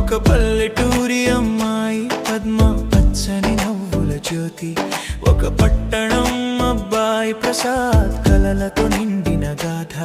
ఒక పల్లెటూరి అమ్మాయి పద్మ, పచ్చని నవ్వుల జ్యోతి. ఒక పట్టణం అబ్బాయి ప్రసాద్, కలలతో నిండిన గాథ.